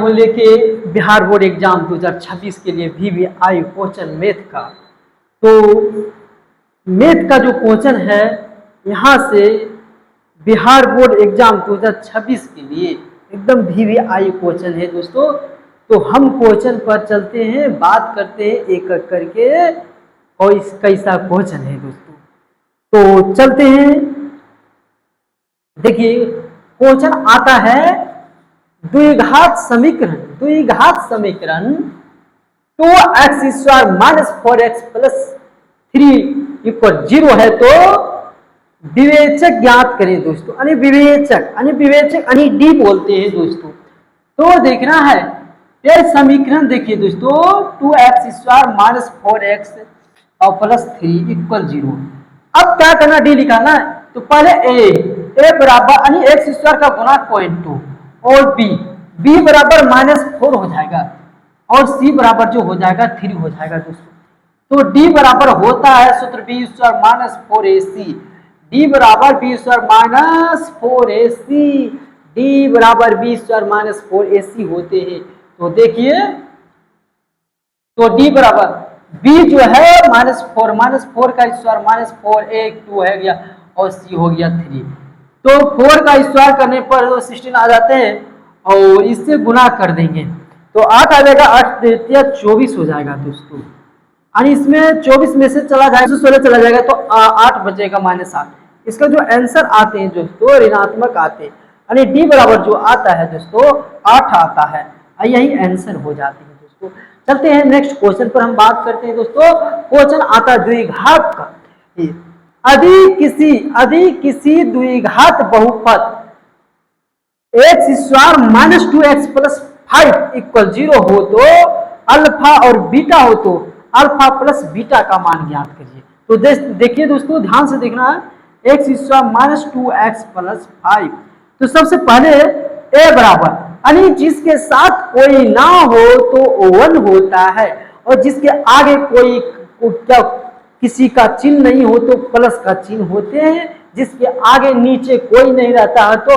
हूँ लेके Bihar board exam 2026 के लिए VVI क्वेश्चन मैथ का। तो मैथ का जो क्वेश्चन है यहाँ से बिहार बोर्ड एग्जाम 2026 के लिए एकदम VVI क्वेश्चन है दोस्तों। तो हम क्वेश्चन पर चलते हैं, बात करते हैं एक एक करके और इस कैसा क्वेश्चन है दोस्तों। तो चलते हैं, देखिए क्वेश्चन आता है द्विघात समीकरण 2x² minus 4x plus 3 equal 0 है तो विवेचक ज्ञात करें दोस्तों। विवेचक डी बोलते हैं दोस्तों। तो देखना है ये समीकरण, देखिए दोस्तों 2x² माइनस 4x और प्लस 3 इक्वल 0। अब क्या करना, डी निकालना है। तो पहले ए बराबर x² का गुणा 0.2 और बी बराबर -4 हो जाएगा और सी बराबर जो हो जाएगा 3 हो जाएगा दोस्तों। तो डी बराबर होता है सूत्र b² माइनस 4ac, डी बराबर b² माइनस 4ac, डी बराबर b² माइनस 4ac होते हैं। तो देखिए तो डी बराबर बी जो है -4 का स्क्वायर -4 एक 2 है गया और सी हो गया 3। तो 4 का स्क्वायर करने पर 16 आ जाते हैं और इससे गुना कर देंगे तो 8 आ जाएगा, 8 3 24 हो जाएगा दोस्तों। और इसमें 24 में से चला जाएगा 16 चला जाएगा तो 8 बचेगा -8। इसका जो आंसर आते हैं दोस्तों ऋणात्मक आते हैं, यानी डी बराबर जो आता है दोस्तों 8 आता है, यही आंसर हो जाते हैं दोस्तों। चलते हैं नेक्स्ट क्वेश्चन पर हम बात करते हैं दोस्तों। क्वेश्चन आता है द्विघात का। यदि किसी द्विघात बहुपद x² minus 2x plus 5 equal 0 हो तो अल्फा और बीटा हो तो अल्फा प्लस बीटा का मान ज्ञात करिए। तो देखिए दोस्तों ध्यान से देखना है, x² माइनस 2x प्लस 5। तो सबसे पहले ए बराबर यानी जिसके साथ कोई ना हो तो 1 होता है और जिसके आगे कोई किसी का चिन्ह नहीं हो तो प्लस का चिन्ह होते हैं, जिसके आगे नीचे कोई नहीं रहता है तो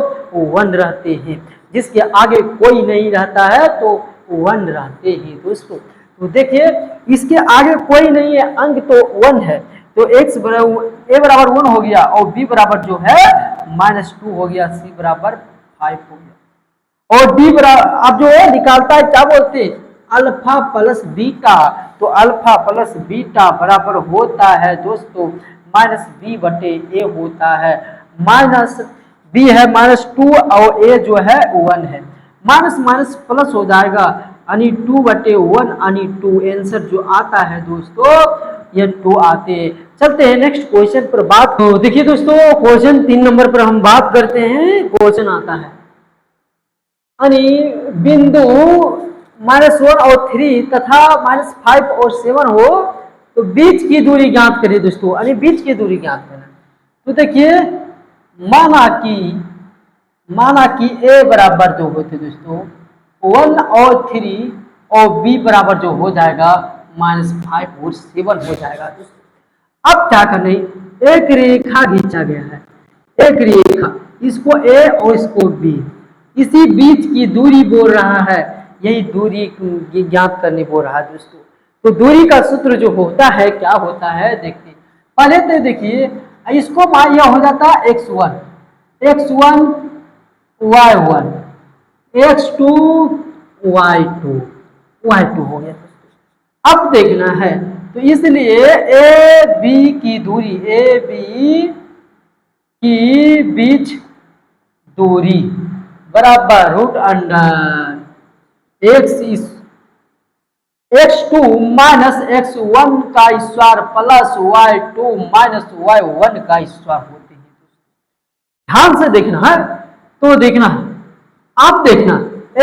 1 रहते हैं, जिसके आगे कोई नहीं रहता है तो 1 रहते हैं दोस्तों। तो देखिए इसके आगे कोई नहीं है, अंक तो 1 है तो ए बराबर 1 हो गया और बी बराबर जो है -2 हो गया, सी बराबर 5 हो गया और डी बराबर अब जो है निकालता है क्या बोलते हैं अल्फा प्लस बीटा। तो अल्फा प्लस बीटा बराबर होता है दोस्तों -b बटे ए होता है, b है -2 और a जो है 1 है, माइनस माइनस प्लस हो जाएगा यानी 2 बटे 1 यानी 2 आंसर जो आता है दोस्तों ये 2 आते हैं। चलते हैं नेक्स्ट क्वेश्चन पर बात। तो देखिए दोस्तों क्वेश्चन 3 नंबर पर हम बात करते हैं। क्वेश्चन आता है बिंदु -1 और 3 तथा -5 और 7 हो तो बीच की दूरी ज्ञात करिए दोस्तों, यानी बीच की दूरी ज्ञात करना। तो देखिए माना कि ए बराबर जो होते दोस्तों 1 और 3 और बी बराबर जो हो जाएगा -5 और 7 हो जाएगा दोस्तों। अब क्या करना है, एक रेखा खींचा गया है, एक रेखा, इसको ए और इसको बी, इसी बीच की दूरी बोल रहा है, यही दूरी ज्ञात करने बोल रहा है दोस्तों। तो दूरी का सूत्र जो होता है क्या होता है देखते हैं। पहले तो देखिए इसको यह हो जाता है x1 y1 x2 y2 हो गया। अब देखना है तो इसलिए ए बी की बीच दूरी बराबर √x2 माइनस x1 का square plus y2 minus y1 का स्क्वायर होते हैं। ध्यान से देखना है, तो देखना है आप देखना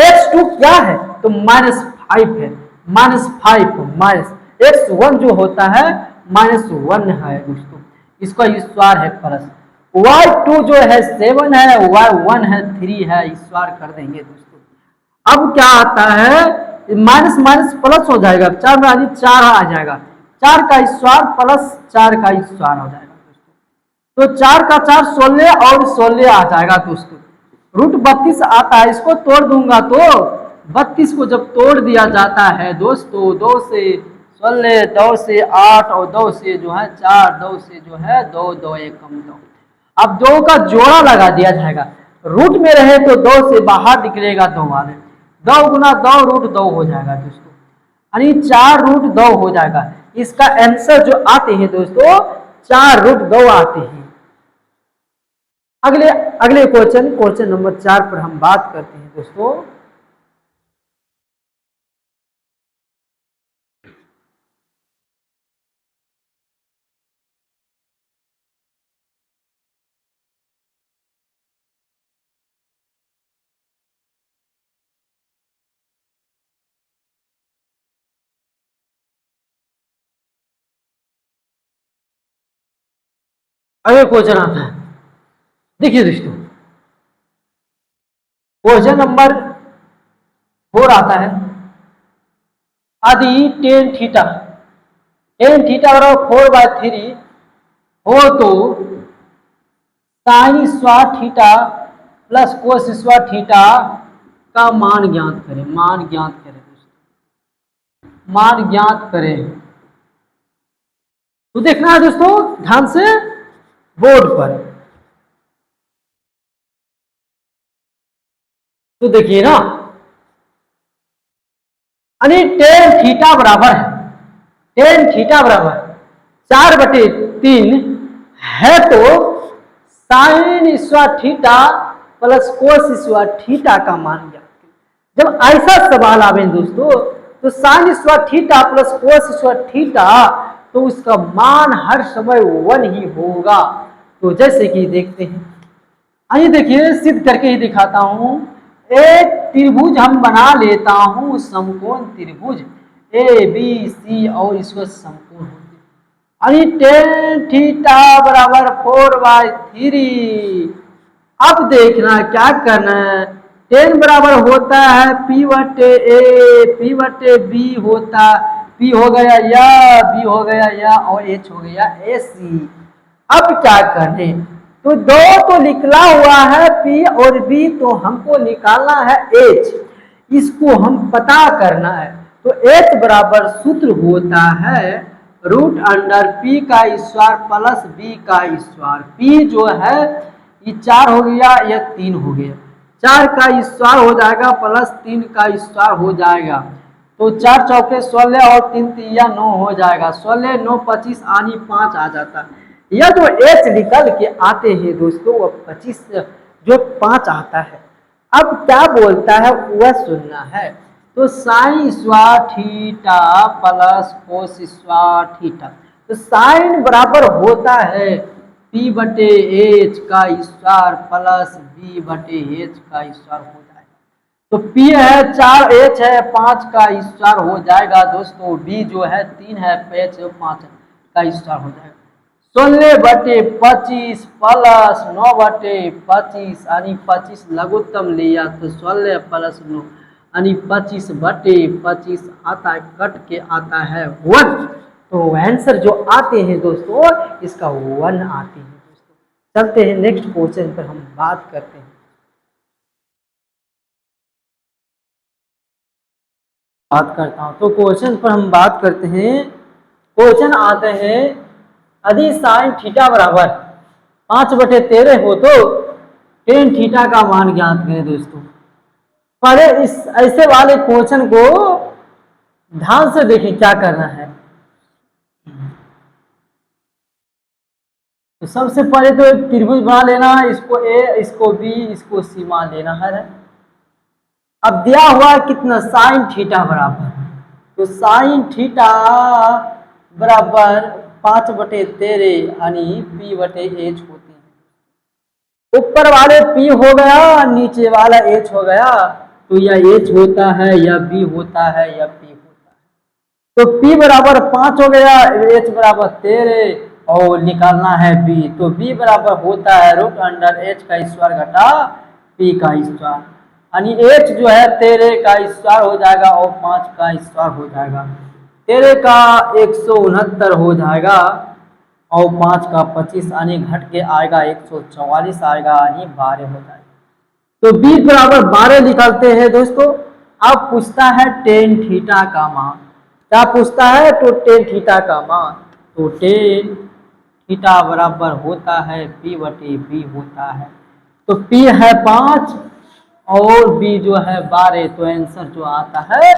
x2 क्या है तो -5 है, -5 माइनस x1 जो होता है -1 है दोस्तों, इसका स्क्वायर है प्लस y2 जो है 7 है, y1 है 3 है, स्क्वायर कर देंगे दोस्तों। अब क्या आता है माइनस माइनस प्लस हो जाएगा, 4 में 4 आ जाएगा, 4 का स्क्वायर प्लस 4 का स्क्वायर हो जाएगा दोस्तों। तो 4 का 4 16 और 16 आ जाएगा दोस्तों। √32 आता है, इसको तोड़ दूंगा तो 32 को जब तोड़ दिया जाता है दोस्तों, 2 से 16, 2 से 8 और 2 से जो है 4, 2 से जो है 2, 2 एकम 2। अब 2 का जोड़ा लगा दिया जाएगा। रूट में रहे तो 2 से बाहर निकलेगा 2 वाले, 2 गुना 2 रूट 2 हो जाएगा दोस्तों, यानी 4 रूट 2 हो जाएगा। इसका आंसर जो आते हैं दोस्तों 4 रूट 2 आते हैं। अगले अगले क्वेश्चन नंबर 4 पर हम बात करते हैं दोस्तों। अगले क्वेश्चन आता है, देखिए दोस्तों, क्वेश्चन नंबर 4 आता है, यदि टेन थीटा बराबर 4/3 हो तो sine square theta plus cos square theta का मान ज्ञात करें। मान ज्ञात करें दोस्तों, मान ज्ञात करें। तो देखना है दोस्तों ध्यान से बोर्ड पर। तो देखिए ना, यानी टेन थीटा बराबर है, टेन थीटा बराबर 4/3 है तो sine square theta plus cos square theta का मान ज्ञात करें। जब ऐसा सवाल आवे दोस्तों तो sine square theta plus cos square theta तो उसका मान हर समय 1 ही होगा। तो जैसे कि देखते हैं, आइए देखिए सिद्ध करके ही दिखाता हूं। एक त्रिभुज हम बना लेता हूं, समकोण त्रिभुज ए बी सी और इसको समकोण होते, यानी टेन थीटा बराबर 4/3। अब देखना क्या करना है, टेन बराबर होता है P/A, P/B होता, P हो गया या B हो गया या और H हो गया AC। अब क्या करें, तो 2 तो निकला हुआ है P और B, तो हमको निकालना है H, इसको हम पता करना है। तो H बराबर सूत्र होता है √P का स्क्वायर प्लस B का स्क्वायर। P जो है ये 4 हो गया, या 3 हो गया, 4 का स्क्वायर हो जाएगा प्लस 3 का स्क्वायर हो जाएगा, तो 4 चौके 16 और 3 तिया 9 हो जाएगा, 16 9 25 आनी 5 आ जाता है। यह जो H निकल के आते हैं दोस्तों वो 25 जो 5 आता है। अब क्या बोलता है वह सुनना है। तो sine square theta plus cos square theta, तो साइन बराबर होता है P/H का स्क्वायर प्लस B/H का स्क्वायर हो जाएगा। तो P है 4, H है 5 का स्क्वायर हो जाएगा दोस्तों, B जो है 3 है, H 5 का स्क्वायर हो जाएगा। 16/25 प्लस 9/25 यानी 25 लघुत्तम लिया तो 16 प्लस 9 यानी 25/25 आता है, कट के आता है 1। तो आंसर जो आते हैं दोस्तों इसका 1 आते हैं दोस्तों। चलते हैं नेक्स्ट क्वेश्चन पर हम बात करते हैं। बात करता हूं तो क्वेश्चन पर हम बात करते हैं। क्वेश्चन आते हैं, यदि साइन थीटा बराबर 5/13 हो तो टेन थीटा का मान ज्ञात करें दोस्तों। पहले इस ऐसे वाले क्वेश्चन को ध्यान से देखिए क्या करना है। तो सबसे पहले तो एक त्रिभुज बना लेना, इसको A, इसको B, इसको C मान लेना है। अब दिया हुआ कितना, साइन थीटा बराबर, तो साइन थीटा बराबर 5/13 यानी P/H होती है। ऊपर वाले P हो गया, नीचे वाला H हो गया, तो या H होता है या B होता है या P होता है। तो P बराबर 5 हो गया, H बराबर 13 और निकालना है B, तो B बराबर होता है √H का स्क्वायर घटा P का स्क्वायर, यानी H जो है 13 का स्क्वायर हो जाएगा और 5 का स्क्वायर हो जाएगा। 13 का 169 हो जाएगा और 5 का 25 यानी घट के आएगा 144 आएगा, यानी 12 हो जाएगा। तो 20 बराबर 12 निकालते हैं दोस्तों। अब पूछता है टेन थीटा का मान। क्या पूछता है? तो टेन थीटा का मान। तो टेन थीटा बराबर होता है P बटे B होता है। तो P है 5 और B जो है 12, तो आंसर जो आता है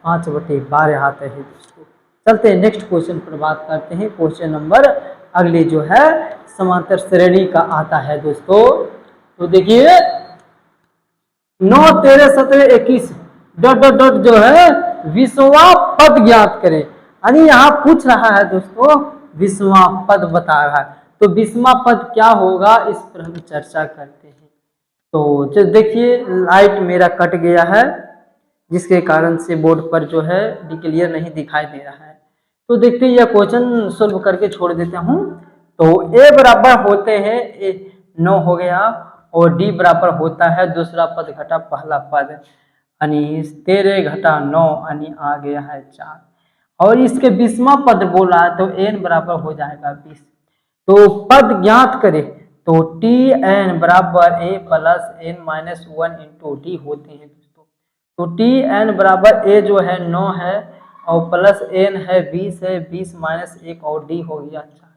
5 बटे 12 आता है दोस्तों। चलते हैं नेक्स्ट क्वेश्चन पर बात करते हैं। क्वेश्चन नंबर अगले जो है समांतर श्रेणी का आता है दोस्तों। तो देखिए 9 13 17 21 डॉट डॉट डॉट जो है विषमा पद ज्ञात करें। यानी यहाँ पूछ रहा है दोस्तों, विषमा पद बता रहा है। तो विषमा पद क्या होगा इस पर हम चर्चा करते हैं। तो देखिए लाइट मेरा कट गया है, जिसके कारण से बोर्ड पर जो है क्लियर नहीं दिखाई दे रहा है। तो देखते हैं यह क्वेश्चन सोल्व करके छोड़ देता हूँ। तो ए बराबर होते हैं 9 हो गया, और डी बराबर होता है दूसरा पद घटा पहला पद, यानी 13 घटा 9 यानी आ गया है 4। और इसके 20वां पद बोला है तो एन बराबर हो जाएगा 20। तो पद ज्ञात करें तो टी एन बराबर A plus N minus 1 into D होते हैं दोस्तों। तो टी एन बराबर ए जो है 9 है और प्लस एन है 20 है, 20 माइनस 1 और डी हो गया 4।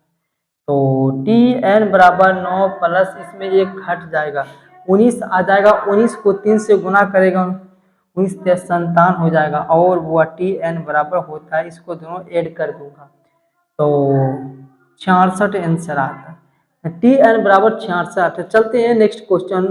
तो टी एन बराबर 9 प्लस इसमें एक घट जाएगा 19 आ जाएगा, 19 को 3 से गुना करेगा 19 से 57 हो जाएगा, और वह टी एन बराबर होता है, इसको दोनों ऐड कर दूंगा तो 66 आंसर आता है। टी एन बराबर 66। चलते हैं नेक्स्ट क्वेश्चन